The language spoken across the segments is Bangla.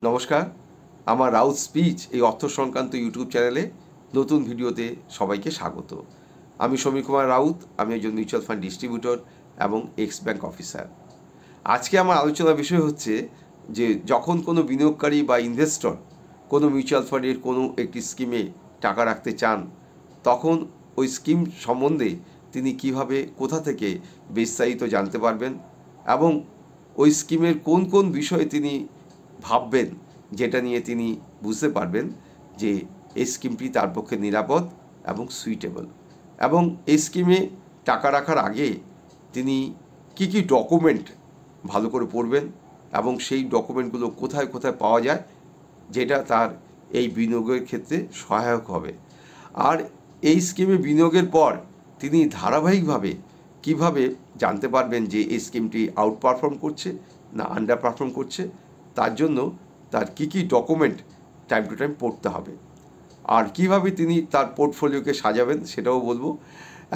নমস্কার, আমার রাউত স্পিচ এই অর্থ সংক্রান্ত ইউটিউব চ্যানেলে নতুন ভিডিওতে সবাইকে স্বাগত। আমি সমীর কুমার রাউত, আমি একজন মিউচুয়াল ফান্ড ডিস্ট্রিবিউটর এবং এক্স ব্যাংক অফিসার। আজকে আমার আলোচনার বিষয় হচ্ছে যে যখন কোনো বিনিয়োগকারী বা ইনভেস্টর কোনো মিউচুয়াল ফান্ডের কোনো একটি স্কিমে টাকা রাখতে চান, তখন ওই স্কিম সম্বন্ধে তিনি কিভাবে কোথা থেকে বিস্তারিত জানতে পারবেন এবং ওই স্কিমের কোন কোন বিষয়ে তিনি ভাববেন, যেটা নিয়ে তিনি বুঝতে পারবেন যে এই স্কিমটি তার পক্ষে নিরাপদ এবং সুইটেবল। এবং এই স্কিমে টাকা রাখার আগে তিনি কি কি ডকুমেন্ট ভালো করে পড়বেন এবং সেই ডকুমেন্টগুলো কোথায় কোথায় পাওয়া যায়, যেটা তার এই বিনিয়োগের ক্ষেত্রে সহায়ক হবে। আর এই স্কিমে বিনিয়োগের পর তিনি ধারাবাহিকভাবে কিভাবে জানতে পারবেন যে এই স্কিমটি আউট পারফর্ম করছে না আন্ডার পারফর্ম করছে, তার জন্য তার কি কি ডকুমেন্ট টাইম টু টাইম পড়তে হবে। আর কিভাবে তিনি তার পোর্টফোলিওকে সাজাবেন সেটাও বলবো।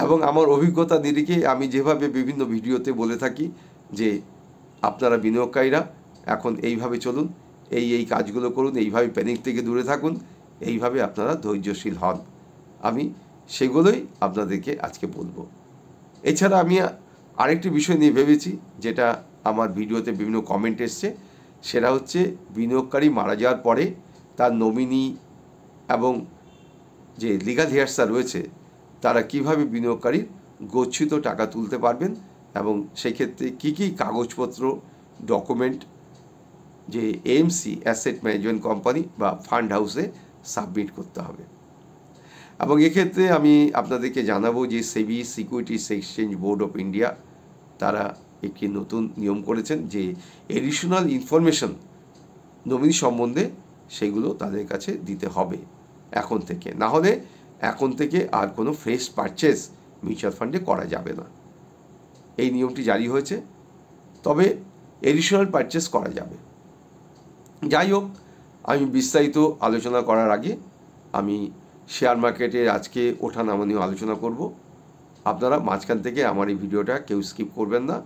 এবং আমার অভিজ্ঞতা নিরিখে আমি যেভাবে বিভিন্ন ভিডিওতে বলে থাকি যে আপনারা বিনিয়োগকারীরা এখন এইভাবে চলুন, এই কাজগুলো করুন, এইভাবে প্যানিক থেকে দূরে থাকুন, এইভাবে আপনারা ধৈর্যশীল হন, আমি সেগুলোই আপনাদেরকে আজকে বলবো। এছাড়া আমি আরেকটি বিষয় নিয়ে ভেবেছি, যেটা আমার ভিডিওতে বিভিন্ন কমেন্ট এসছে, সেটা হচ্ছে বিনিয়োগকারী মারা যাওয়ার পরে তার নমিনি এবং যে লিগাল হেয়ার্সরা রয়েছে তারা কিভাবে বিনিয়োগকারীর গচ্ছিত টাকা তুলতে পারবেন এবং সেক্ষেত্রে কী কী কাগজপত্র ডকুমেন্ট যে এএমসি অ্যাসেট ম্যানেজমেন্ট কোম্পানি বা ফান্ড হাউসে সাবমিট করতে হবে। এবং এক্ষেত্রে আমি আপনাদেরকে জানাবো যে SEBI securities exchange board of India তারা একটি নতুন নিয়ম করেছেন যে এডিশনাল ইনফরমেশন নমিনি সম্বন্ধে সেগুলো তাদের কাছে দিতে হবে এখন থেকে, না হলে এখন থেকে আর কোনো ফ্রেশ পারচেস মিউচুয়াল ফান্ডে করা যাবে না। এই নিয়মটি জারি হয়েছে, তবে এডিশনাল পারচেস করা যাবে। যাই হোক, আমি বিস্তারিত আলোচনা করার আগে আমি শেয়ার মার্কেটের আজকে ওঠানামা নিয়ে আলোচনা করব। আপনারা মাঝখান থেকে আমার এই ভিডিওটা কেউ স্কিপ করবেন না,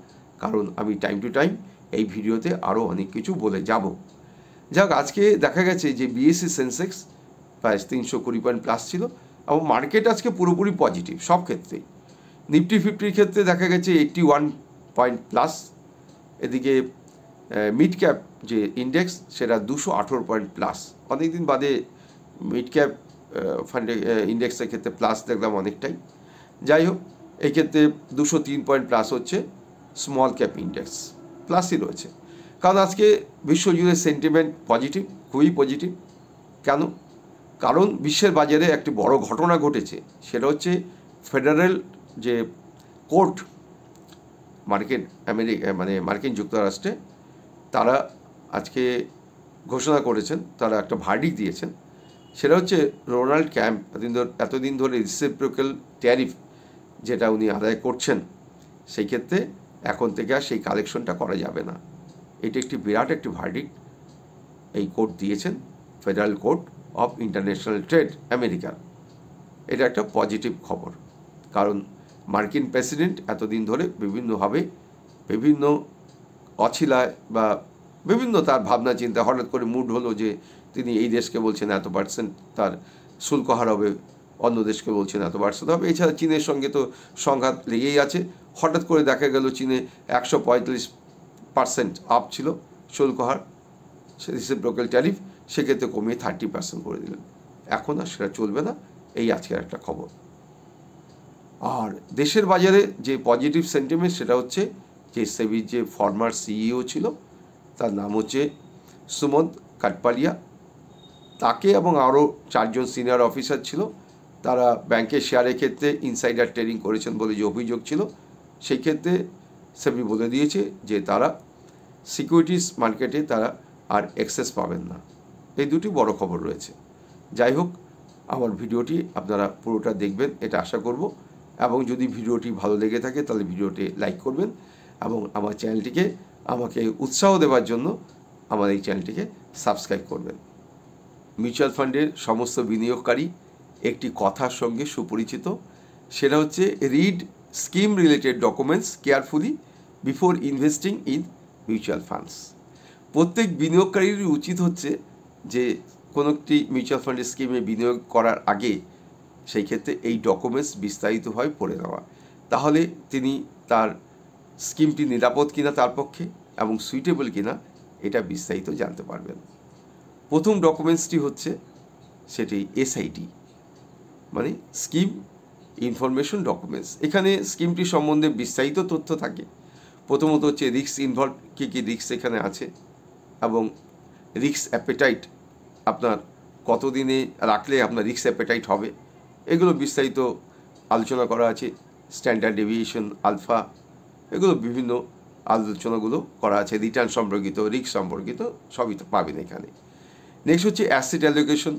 কারণ আমি টাইম টু টাইম এই ভিডিওতে আরও অনেক কিছু বলে যাব। যাক, আজকে দেখা গেছে যে বিএসসি সেন্সেক্স প্রায় 320 পয়েন্ট প্লাস ছিল এবং মার্কেট আজকে পুরোপুরি পজিটিভ সব ক্ষেত্রেই। নিফটি 50 ক্ষেত্রে দেখা গেছে 81 পয়েন্ট প্লাস। এদিকে মিড ক্যাপ যে ইন্ডেক্স সেটা 218 পয়েন্ট প্লাস। অনেক দিন বাদে মিড ক্যাপ ফান্ডে ইন্ডেক্সের ক্ষেত্রে প্লাস দেখলাম অনেকটাই। যাই হোক, এই ক্ষেত্রে 203 পয়েন্ট প্লাস হচ্ছে স্মল ক্যাপ ইন্ডেক্স, প্লাসই রয়েছে। কারণ আজকে বিশ্বজুড়ে সেন্টিমেন্ট পজিটিভ, খুবই পজিটিভ। কেন? কারণ বিশ্বের বাজারে একটি বড় ঘটনা ঘটেছে, সেটা হচ্ছে ফেডারেল যে কোর্ট মার্কিন যুক্তরাষ্ট্রে তারা আজকে ঘোষণা করেছেন, তারা একটা ভার্ডিক্ট দিয়েছেন। সেটা হচ্ছে ডোনাল্ড ট্রাম্প এতদিন ধরে রেসিপ্রোকাল ট্যারিফ যেটা উনি আদায় করছেন, সেই ক্ষেত্রে এখন থেকে আর সেই কালেকশনটা করা যাবে না। এটি একটি বিরাট একটি ভার্ডিক্ট এই কোর্ট দিয়েছেন, federal court of international trade আমেরিকার। এটা একটা পজিটিভ খবর, কারণ মার্কিন প্রেসিডেন্ট এতদিন ধরে বিভিন্নভাবে বিভিন্ন অছিলায় বা বিভিন্ন তার ভাবনা চিন্তা হঠাৎ করে মুড হলো যে তিনি এই দেশকে বলছেন এত% তার শুল্ক হার হবে, অন্য দেশকে বলছেন এত% হবে। এছাড়া চীনের সঙ্গে তো সংঘাত লেগেই আছে। হঠাৎ করে দেখা গেল চীনে 145% আপ ছিল শুল্ক হার, রেসিপ্রোকাল ট্যারিফ, সেক্ষেত্রে কমিয়ে 30% করে দিলেন। এখন আর সেটা চলবে না, এই আজকের একটা খবর। আর দেশের বাজারে যে পজিটিভ সেন্টিমেন্ট সেটা হচ্ছে যে সেবির যে ফর্মার সিইও ছিল, তার নাম হচ্ছে সুমন্ত কাঠপালিয়া, তাকে এবং আরও 4 জন সিনিয়র অফিসার ছিল, তারা ব্যাংকের শেয়ারের ক্ষেত্রে ইনসাইডার ট্রেডিং করেছেন বলে যে অভিযোগ ছিল, সেই ক্ষেত্রে সেবি বলে দিয়েছে যে তারা সিকিউরিটিজ মার্কেটে তারা আর অ্যাক্সেস পাবেন না। এই দুটি বড় খবর রয়েছে। যাই হোক, আমার ভিডিওটি আপনারা পুরোটা দেখবেন এটা আশা করব, এবং যদি ভিডিওটি ভালো লেগে থাকে তাহলে ভিডিওটি লাইক করবেন এবং আমার চ্যানেলটিকে আমাকে উৎসাহ দেওয়ার জন্য আমার এই চ্যানেলটিকে সাবস্ক্রাইব করবেন। মিউচুয়াল ফান্ডের সমস্ত বিনিয়োগকারী একটি কথার সঙ্গে সুপরিচিত, সেটা হচ্ছে read scheme related documents carefully before investing in mutual funds. প্রত্যেক বিনিয়োগকারীরই উচিত হচ্ছে যে কোনো একটি মিউচুয়াল ফান্ডের স্কিমে বিনিয়োগ করার আগে সেই ক্ষেত্রে এই ডকুমেন্টস বিস্তারিতভাবে পড়ে নেওয়া, তাহলে তিনি তার স্কিমটি নিরাপদ কিনা তার পক্ষে এবং সুইটেবল কিনা এটা বিস্তারিত জানতে পারবেন। প্রথম ডকুমেন্টসটি হচ্ছে সেটি এসআইডি, মানে স্কিম ইনফরমেশন ডকুমেন্টস। এখানে স্কিমটি সম্বন্ধে বিস্তারিত তথ্য থাকে। প্রথমত হচ্ছে রিস্ক ইনভলভ, কী কী রিস্ক এখানে আছে এবং রিস্ক অ্যাপেটাইট, আপনার কতদিনে রাখলে আপনার রিস্ক অ্যাপেটাইট হবে, এগুলো বিস্তারিত আলোচনা করা আছে। স্ট্যান্ডার্ড ডেভিয়েশন, আলফা, এগুলো বিভিন্ন আলোচনাগুলো করা আছে। রিটার্ন সম্পর্কিত, রিস্ক সম্পর্কিত সবই তো পাবেন এখানে। নেক্সট হচ্ছে অ্যাসেট অ্যালোকেশন,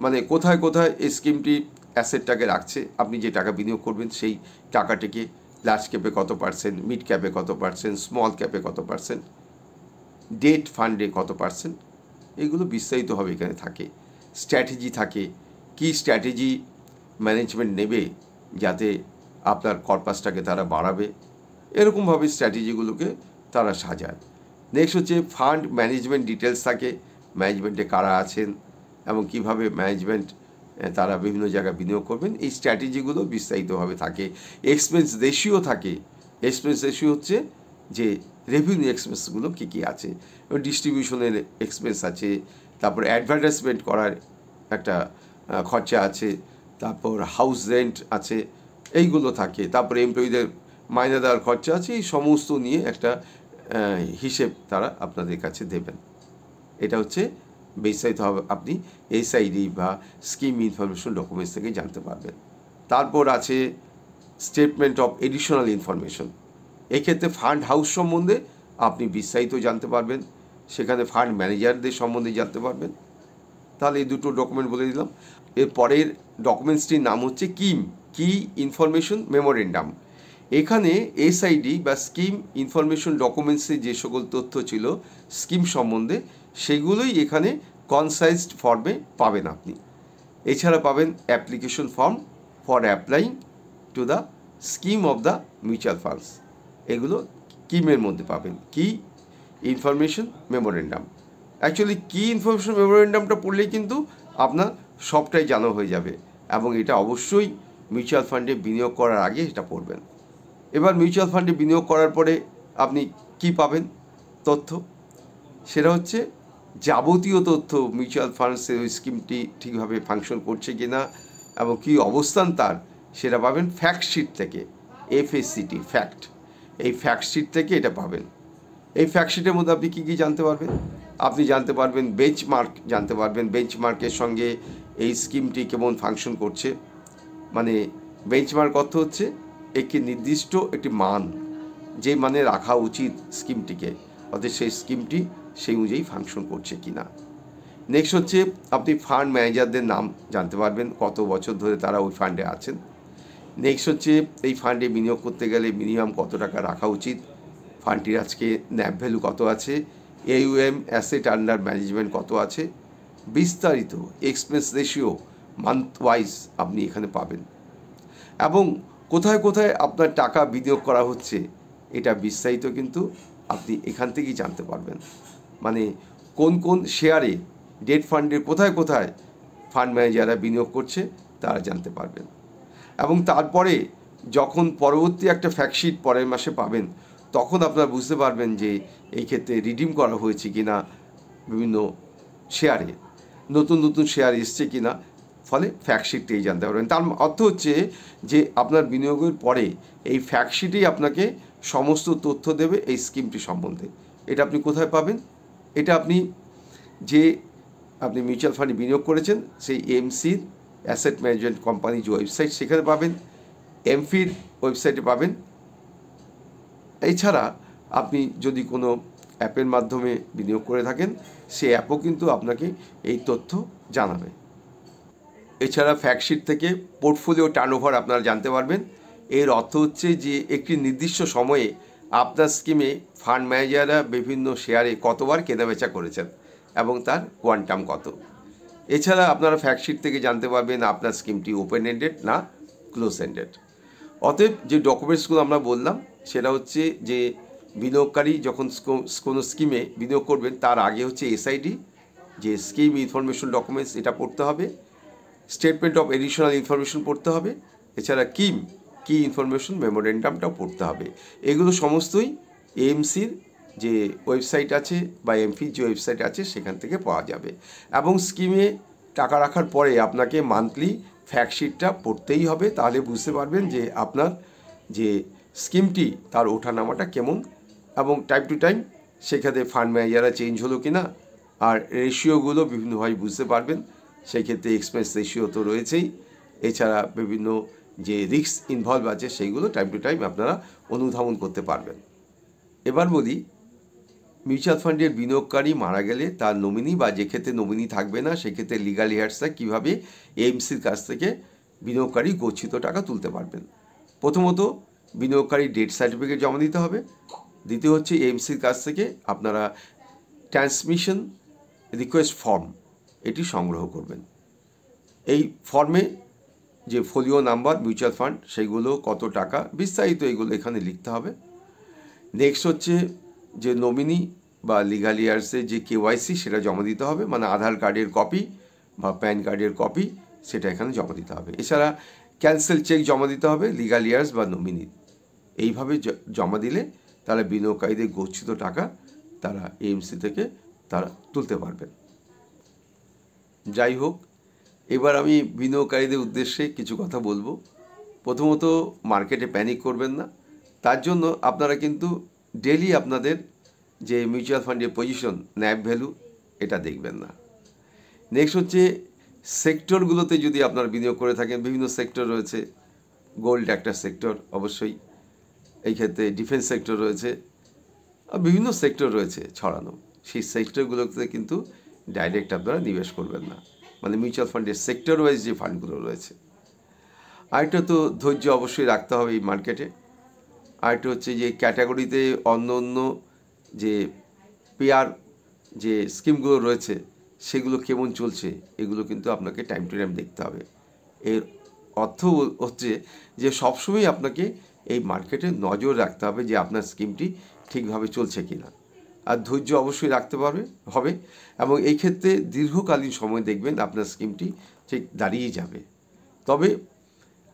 মানে কোথায় কোথায় এই স্কিমটি অ্যাসেটটাকে রাখছে, আপনি যে টাকা বিনিয়োগ করবেন সেই টাকাটিকে লার্জ ক্যাপে কত পার্সেন্ট, মিড ক্যাপে কত পার্সেন্ট, স্মল ক্যাপে কত পার্সেন্ট, ডেট ফান্ডে কত পার্সেন্ট, এগুলো বিস্তারিতভাবে এখানে থাকে। স্ট্র্যাটেজি থাকে, কি স্ট্র্যাটেজি ম্যানেজমেন্ট নেবে যাতে আপনার কর্পাসটাকে তারা বাড়াবে, এরকমভাবে স্ট্র্যাটেজিগুলোকে তারা সাজায়। নেক্সট হচ্ছে ফান্ড ম্যানেজমেন্ট ডিটেলস থাকে, ম্যানেজমেন্টে কারা আছেন এবং কীভাবে ম্যানেজমেন্ট তারা বিভিন্ন জায়গায় বিনিয়োগ করবেন, এই স্ট্র্যাটেজিগুলো বিস্তারিতভাবে থাকে। এক্সপেন্স রেশিও থাকে। এক্সপেন্স রেশিও হচ্ছে যে রেভিনিউ এক্সপেন্সগুলো কী কী আছে, ডিস্ট্রিবিউশনের এক্সপেন্স আছে, তারপর অ্যাডভার্টাইজমেন্ট করার একটা খরচা আছে, তারপর হাউস রেন্ট আছে, এইগুলো থাকে, তারপরে এমপ্লয়িদের মাইনে দেওয়ার খরচা আছে। এই সমস্ত নিয়ে একটা হিসেব তারা আপনাদের কাছে দেবেন। এটা হচ্ছে বিস্তারিতভাবে আপনি এসআইডি বা স্কিম ইনফরমেশন ডকুমেন্টস থেকে জানতে পারবেন। তারপর আছে স্টেটমেন্ট অফ এডিশনাল ইনফরমেশন। এক্ষেত্রে ফান্ড হাউস সম্বন্ধে আপনি বিস্তারিত জানতে পারবেন, সেখানে ফান্ড ম্যানেজারদের সম্বন্ধে জানতে পারবেন। তাহলে এই দুটো ডকুমেন্ট বলে দিলাম। এর পরের ডকুমেন্টসটির নাম হচ্ছে কি ইনফরমেশন মেমোরেন্ডাম। এখানে এসআইডি বা স্কিম ইনফরমেশন ডকুমেন্টসে যে সকল তথ্য ছিল স্কিম সম্বন্ধে, সেগুলোই এখানে কনসাইজড ফর্মে পাবেন আপনি। এছাড়া পাবেন application form for applying to the scheme of the mutual funds, এগুলো স্কিমের মধ্যে পাবেন। কি ইনফরমেশন মেমোরেন্ডাম, অ্যাকচুয়ালি কি ইনফরমেশন মেমোরেন্ডামটা পড়লেই কিন্তু আপনার সবটাই জানা হয়ে যাবে, এবং এটা অবশ্যই মিউচুয়াল ফান্ডে বিনিয়োগ করার আগে এটা পড়বেন। এবার মিউচুয়াল ফান্ডে বিনিয়োগ করার পরে আপনি কি পাবেন তথ্য, সেটা হচ্ছে যাবতীয় তথ্য মিউচুয়াল ফান্ডসের ওই স্কিমটি ঠিকভাবে ফাংশন করছে কি না এবং কী অবস্থান তার, সেটা পাবেন ফ্যাক্ট শিট থেকে। FACT, ফ্যাক্ট, এই ফ্যাক্ট শিট থেকে এটা পাবেন। এই ফ্যাক্ট শিটের মধ্যে আপনি কী কী জানতে পারবেন, আপনি জানতে পারবেন বেঞ্চমার্ক, জানতে পারবেন বেঞ্চমার্কের সঙ্গে এই স্কিমটি কেমন ফাংশন করছে। মানে বেঞ্চমার্ক অর্থ হচ্ছে একটি নির্দিষ্ট একটি মান, যে মানে রাখা উচিত স্কিমটিকে, অর্থাৎ সেই স্কিমটি সেই অনুযায়ী ফাংশন করছে কি না। নেক্সট হচ্ছে আপনি ফান্ড ম্যানেজারদের নাম জানতে পারবেন, কত বছর ধরে তারা ওই ফান্ডে আছেন। নেক্সট হচ্ছে এই ফান্ডে বিনিয়োগ করতে গেলে মিনিমাম কত টাকা রাখা উচিত, ফান্ডটির আজকে ন্যাপ ভ্যালু কত আছে, AUM অ্যাসেট আন্ডার ম্যানেজমেন্ট কত আছে, বিস্তারিত এক্সপেন্স রেশিও মান্থ ওয়াইজ আপনি এখানে পাবেন, এবং কোথায় কোথায় আপনার টাকা বিনিয়োগ করা হচ্ছে এটা বিস্তারিত কিন্তু আপনি এখান থেকেই জানতে পারবেন। মানে কোন কোন শেয়ারে ডেট ফান্ডের কোথায় কোথায় ফান্ড ম্যানেজাররা বিনিয়োগ করছে তারা জানতে পারবেন। এবং তারপরে যখন পরবর্তী একটা ফ্যাক্টশিট পরের মাসে পাবেন, তখন আপনারা বুঝতে পারবেন যে এই ক্ষেত্রে রিডিম করা হয়েছে কি না, বিভিন্ন শেয়ারে নতুন নতুন শেয়ার এসছে কি না, ফলে ফ্যাক্টশিটটাই জানতে পারবেন। তার অর্থ হচ্ছে যে আপনার বিনিয়োগের পরে এই ফ্যাক্টশিটেই আপনাকে সমস্ত তথ্য দেবে এই স্কিমটি সম্বন্ধে। এটা আপনি কোথায় পাবেন, এটা আপনি মিউচুয়াল ফান্ডে বিনিয়োগ করেছেন সেই এমসির অ্যাসেট ম্যানেজমেন্ট কোম্পানি যে ওয়েবসাইট, সেখানে পাবেন, এমফির ওয়েবসাইটে পাবেন। এছাড়া আপনি যদি কোনো অ্যাপের মাধ্যমে বিনিয়োগ করে থাকেন, সেই অ্যাপও কিন্তু আপনাকে এই তথ্য জানাবে। এছাড়া ফ্যাক্টশিট থেকে পোর্টফোলিও টার্নওভার আপনারা জানতে পারবেন। এর অর্থ হচ্ছে যে একটি নির্দিষ্ট সময়ে আপনার স্কিমে ফান্ড ম্যানেজাররা বিভিন্ন শেয়ারে কতবার কেনাবেচা করেছেন এবং তার কোয়ান্টাম কত। এছাড়া আপনারা ফ্যাক্টশিট থেকে জানতে পারবেন আপনার স্কিমটি ওপেন এন্ডেড না ক্লোজ এন্ডেড। অতএব যে ডকুমেন্টসগুলো আমরা বললাম সেটা হচ্ছে যে বিনিয়োগকারী যখন কোনো স্কিমে বিনিয়োগ করবেন তার আগে হচ্ছে এসআইডি, যে স্কিম ইনফরমেশন ডকুমেন্টস, এটা পড়তে হবে। স্টেটমেন্ট অফ এডিশনাল ইনফরমেশন পড়তে হবে। এছাড়া কি ইনফরমেশন মেমোরেন্ডামটাও পড়তে হবে। এগুলো সমস্তই এএমসির যে ওয়েবসাইট আছে বা এমফির যে ওয়েবসাইট আছে সেখান থেকে পাওয়া যাবে। এবং স্কিমে টাকা রাখার পরে আপনাকে মান্থলি ফ্যাক্টশিটটা পড়তেই হবে, তাহলে বুঝতে পারবেন যে আপনার যে স্কিমটি তার ওঠানামাটা কেমন, এবং টাইম টু টাইম সেখানে ফান্ড ম্যানেজাররা চেঞ্জ হলো কি না, আর রেশিওগুলো বিভিন্নভাবে বুঝতে পারবেন। সেই ক্ষেত্রে এক্সপেন্স রেশিও তো রয়েছেই, এছাড়া বিভিন্ন যে রিস্ক ইনভলভ আছে সেইগুলো টাইম টু টাইম আপনারা অনুধাবন করতে পারবেন। এবার বলি, মিউচুয়াল ফান্ডের বিনিয়োগকারী মারা গেলে তার নমিনি বা যে ক্ষেত্রে নমিনি থাকবে না সেক্ষেত্রে লিগাল হেয়ার্সরা কীভাবে এএমসির কাছ থেকে বিনিয়োগকারী গচ্ছিত টাকা তুলতে পারবেন। প্রথমত বিনিয়োগকারী ডেথ সার্টিফিকেট জমা দিতে হবে। দ্বিতীয় হচ্ছে এএমসির কাছ থেকে আপনারা ট্রান্সমিশন রিকোয়েস্ট ফর্ম এটি সংগ্রহ করবেন। এই ফর্মে যে ফোলিও নাম্বার, মিউচুয়াল ফান্ড, সেইগুলো কত টাকা বিস্তারিত এগুলো এখানে লিখতে হবে। নেক্সট হচ্ছে যে নমিনি বা লিগাল ইয়ার্সের যে কেওয়াইসি সেটা জমা দিতে হবে, মানে আধার কার্ডের কপি বা প্যান কার্ডের কপি সেটা এখানে জমা দিতে হবে। এছাড়া ক্যান্সেল চেক জমা দিতে হবে লিগাল ইয়ার্স বা নমিনি। এইভাবে জমা দিলে তারা বিনিয়োগকারীদের গচ্ছিত টাকা তারা এএমসি থেকে তারা তুলতে পারবেন। যাই হোক, এবার আমি বিনিয়োগকারীদের উদ্দেশ্যে কিছু কথা বলবো। প্রথমত, মার্কেটে প্যানিক করবেন না। তার জন্য আপনারা কিন্তু ডেলি আপনাদের যে মিউচুয়াল ফান্ডের পজিশন, ন্যাব ভ্যালু, এটা দেখবেন না। নেক্সট হচ্ছে সেক্টরগুলোতে যদি আপনারা বিনিয়োগ করে থাকেন, বিভিন্ন সেক্টর রয়েছে, গোল্ড একটা সেক্টর অবশ্যই, এই ক্ষেত্রে ডিফেন্স সেক্টর রয়েছে, বিভিন্ন সেক্টর রয়েছে ছড়ানো। সেই সেক্টরগুলোতে কিন্তু ডাইরেক্ট আপনারা নিবেশ করবেন না, মানে মিউচুয়াল ফান্ডের সেক্টর ওয়াইজ যে ফান্ডগুলো রয়েছে। আরেকটা তো ধৈর্য অবশ্যই রাখতে হবে এই মার্কেটে। আরেকটা হচ্ছে যে ক্যাটাগরিতে অন্য অন্য যে পেয়ার যে স্কিমগুলো রয়েছে সেগুলো কেমন চলছে, এগুলো কিন্তু আপনাকে টাইম টু টাইম দেখতে হবে। এর অর্থ হচ্ছে যে সবসময় আপনাকে এই মার্কেটে নজর রাখতে হবে যে আপনার স্কিমটি ঠিকভাবে চলছে কি না। আর ধৈর্য অবশ্যই রাখতে হবে, এবং এই ক্ষেত্রে দীর্ঘকালীন সময় দেখবেন আপনার স্কিমটি ঠিক দাঁড়িয়ে যাবে। তবে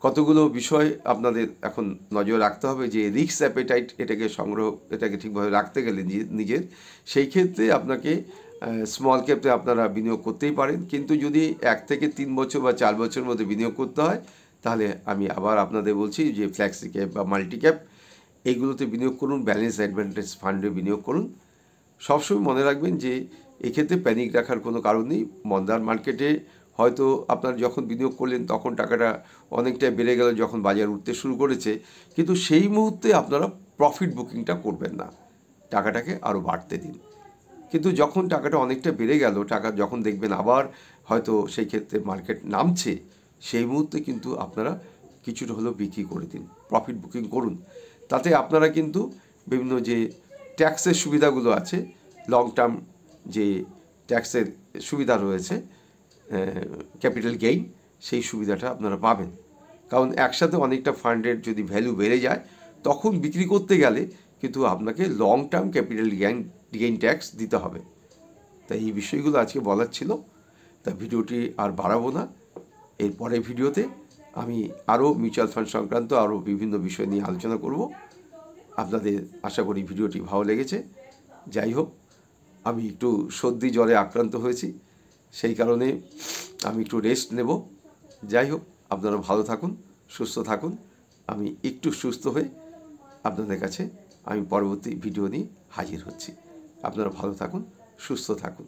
কতগুলো বিষয় আপনাদের এখন নজর রাখতে হবে, যে রিস্ক অ্যাপেটাইট এটাকে ঠিকভাবে রাখতে গেলে নিজের, সেই ক্ষেত্রে আপনাকে স্মল ক্যাপে আপনারা বিনিয়োগ করতেই পারেন। কিন্তু যদি 1 থেকে 3 বছর বা 4 বছরের মধ্যে বিনিয়োগ করতে হয়, তাহলে আমি আবার আপনাদের বলছি যে ফ্ল্যাক্সি ক্যাপ বা মাল্টি ক্যাপ এইগুলোতে বিনিয়োগ করুন, ব্যালেন্স অ্যাডভান্টেজ ফান্ডে বিনিয়োগ করুন। সবসময় মনে রাখবেন যে এক্ষেত্রে প্যানিক রাখার কোনো কারণ নেই। মন্দার মার্কেটে হয়তো আপনার যখন বিনিয়োগ করলেন তখন টাকাটা অনেকটাই বেড়ে গেল যখন বাজার উঠতে শুরু করেছে, কিন্তু সেই মুহূর্তে আপনারা প্রফিট বুকিংটা করবেন না, টাকাটাকে আরও বাড়তে দিন। কিন্তু যখন টাকাটা অনেকটা বেড়ে গেল, টাকা যখন দেখবেন আবার হয়তো সেই ক্ষেত্রে মার্কেট নামছে, সেই মুহূর্তে কিন্তু আপনারা কিছুটা হলেও বিক্রি করে দিন, প্রফিট বুকিং করুন। তাতে আপনারা কিন্তু বিভিন্ন যে ট্যাক্সের সুবিধাগুলো আছে, লং টার্ম যে ট্যাক্সের সুবিধা রয়েছে, ক্যাপিটাল গেইন, সেই সুবিধাটা আপনারা পাবেন। কারণ একসাথে অনেকটা ফান্ডের যদি ভ্যালু বেড়ে যায় তখন বিক্রি করতে গেলে কিন্তু আপনাকে long term capital gain tax দিতে হবে। তাই এই বিষয়গুলো আজকে বলার ছিল। তা ভিডিওটি আর বাড়াবো না। এর পরের ভিডিওতে আমি আরও মিউচুয়াল ফান্ড সংক্রান্ত আরও বিভিন্ন বিষয় নিয়ে আলোচনা করব। আপনাদের আশা করি ভিডিওটি ভালো লেগেছে। যাই হোক, আমি একটু সর্দি জ্বরে আক্রান্ত হয়েছি, সেই কারণে আমি একটু রেস্ট নেব। যাই হোক, আপনারা ভালো থাকুন, সুস্থ থাকুন। আমি একটু সুস্থ হয়ে আপনাদের কাছে আমি পরবর্তী ভিডিও নিয়ে হাজির হচ্ছি। আপনারা ভালো থাকুন, সুস্থ থাকুন।